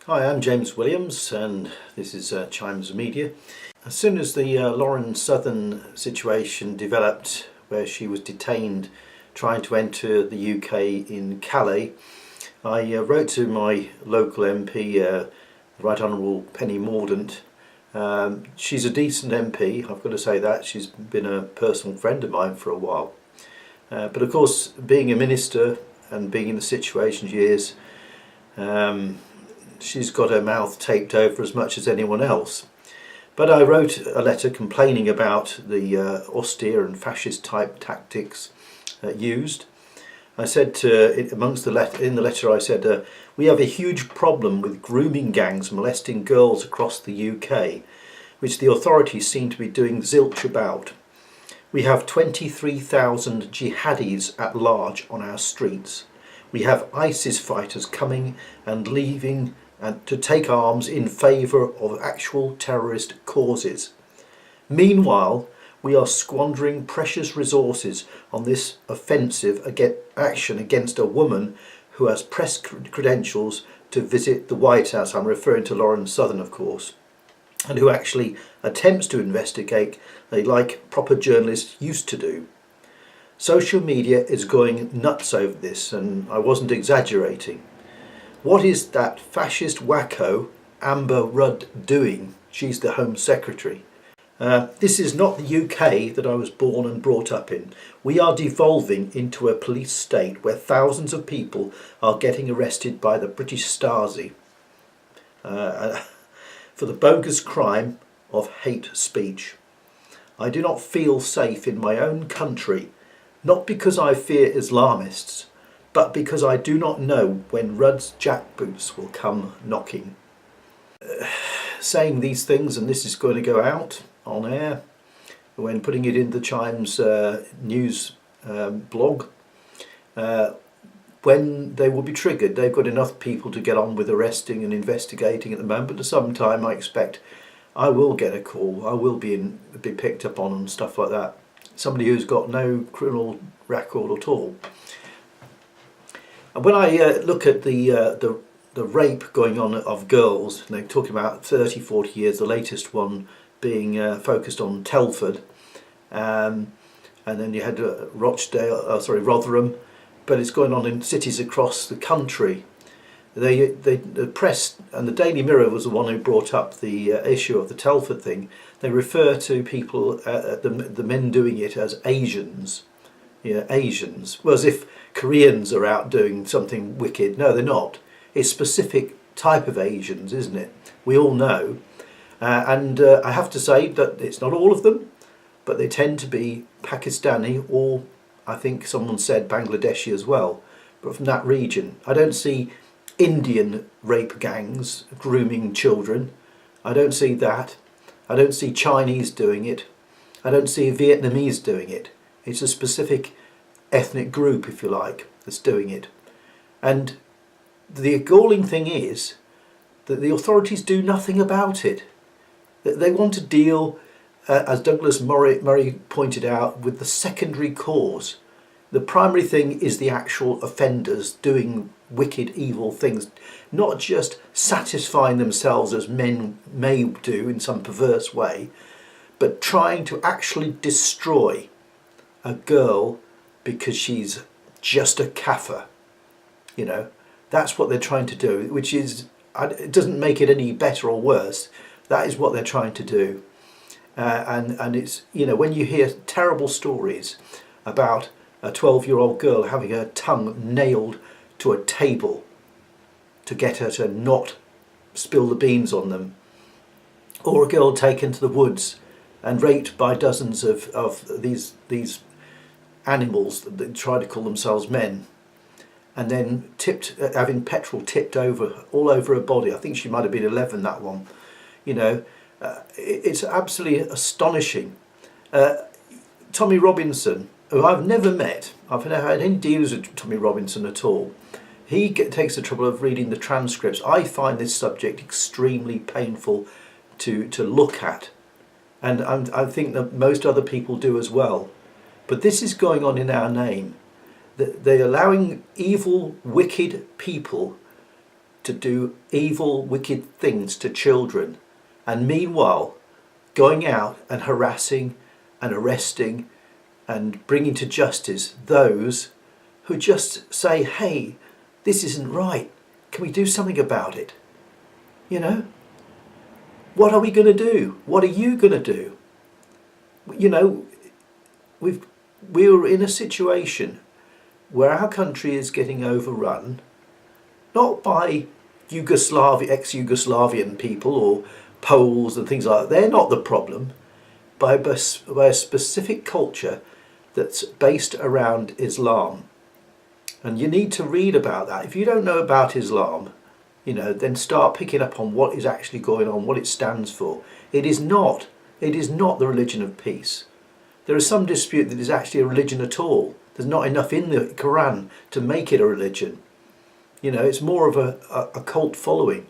Hi, I'm James Williams and this is Chimes Media. As soon as the Lauren Southern situation developed, where she was detained trying to enter the UK in Calais, I wrote to my local MP, Right Honourable Penny Mordaunt. She's a decent MP, I've got to say that. She's been a personal friend of mine for a while. But of course, being a minister and being in the situation she is, she's got her mouth taped over as much as anyone else. But I wrote a letter complaining about the austere and fascist type tactics used. I said amongst in the letter I said, we have a huge problem with grooming gangs molesting girls across the UK, which the authorities seem to be doing zilch about. We have 23,000 jihadis at large on our streets. We have ISIS fighters coming and leaving and to take arms in favour of actual terrorist causes. Meanwhile, we are squandering precious resources on this offensive action against a woman who has press credentials to visit the White House. I'm referring to Lauren Southern, of course, and who actually attempts to investigate like proper journalists used to do. Social media is going nuts over this, and I wasn't exaggerating. What is that fascist wacko Amber Rudd doing? She's the Home Secretary. This is not the UK that I was born and brought up in. We are devolving into a police state where thousands of people are getting arrested by the British Stasi for the bogus crime of hate speech. I do not feel safe in my own country, not because I fear Islamists, but because I do not know when Rudd's jackboots will come knocking. Saying these things, and this is going to go out on air when putting it in the Chimes news blog, when they will be triggered. They've got enough people to get on with arresting and investigating at the moment, but sometime I expect I will get a call. I will be picked up on and stuff like that. Somebody who's got no criminal record at all. And when I look at the rape going on of girls, and they're talking about 30, 40 years, the latest one being focused on Telford, and then you had Rotherham, but it's going on in cities across the country. The press, and the Daily Mirror was the one who brought up the issue of the Telford thing. They refer to people, the men doing it, as Asians. Yeah, Asians. Well, as if Koreans are out doing something wicked. No, they're not. It's specific type of Asians, isn't it? We all know. And I have to say that it's not all of them, but they tend to be Pakistani, or I think someone said Bangladeshi as well, but from that region. I don't see Indian rape gangs grooming children. I don't see that. I don't see Chinese doing it. I don't see Vietnamese doing it. It's a specific ethnic group, if you like, that's doing it. And the galling thing is that the authorities do nothing about it. They want to deal, as Douglas Murray pointed out, with the secondary cause. The primary thing is the actual offenders doing wicked, evil things, not just satisfying themselves as men may do in some perverse way, but trying to actually destroy a girl because she's just a kaffir. You know, that's what they're trying to do, which is, it doesn't make it any better or worse. That is what they're trying to do. And it's, you know, when you hear terrible stories about a 12-year-old girl having her tongue nailed to a table to get her to not spill the beans on them, or a girl taken to the woods and raped by dozens of these animals that try to call themselves men, and then having petrol tipped all over her body. I think she might have been 11, that one. You know, it's absolutely astonishing. Tommy Robinson, who I've never met, I've never had any dealings with Tommy Robinson at all. He takes the trouble of reading the transcripts. I find this subject extremely painful to look at, and I think that most other people do as well. But this is going on in our name. They're allowing evil, wicked people to do evil, wicked things to children, and meanwhile going out and harassing and arresting and bringing to justice those who just say, hey, this isn't right. Can we do something about it? You know? What are we going to do? What are you going to do? You know, we're in a situation where our country is getting overrun, not by ex-Yugoslavian people or Poles and things like that. They're not the problem. By a specific culture that's based around Islam. And you need to read about that. If you don't know about Islam, you know, then start picking up on what is actually going on, what it stands for. It is not the religion of peace. There is some dispute that it's actually a religion at all. There's not enough in the Quran to make it a religion. You know, it's more of a cult following.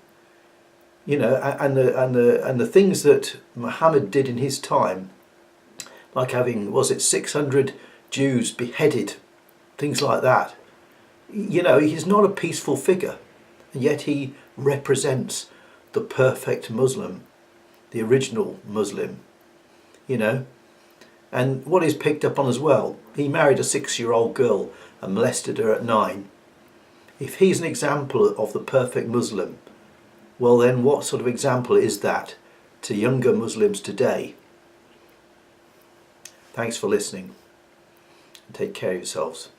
You know, and the things that Muhammad did in his time, like having, 600 Jews beheaded, things like that. You know, he's not a peaceful figure, and yet he represents the perfect Muslim, the original Muslim, you know. And what he's picked up on as well, he married a 6-year-old girl and molested her at 9. If he's an example of the perfect Muslim, well then what sort of example is that to younger Muslims today? Thanks for listening, and take care of yourselves.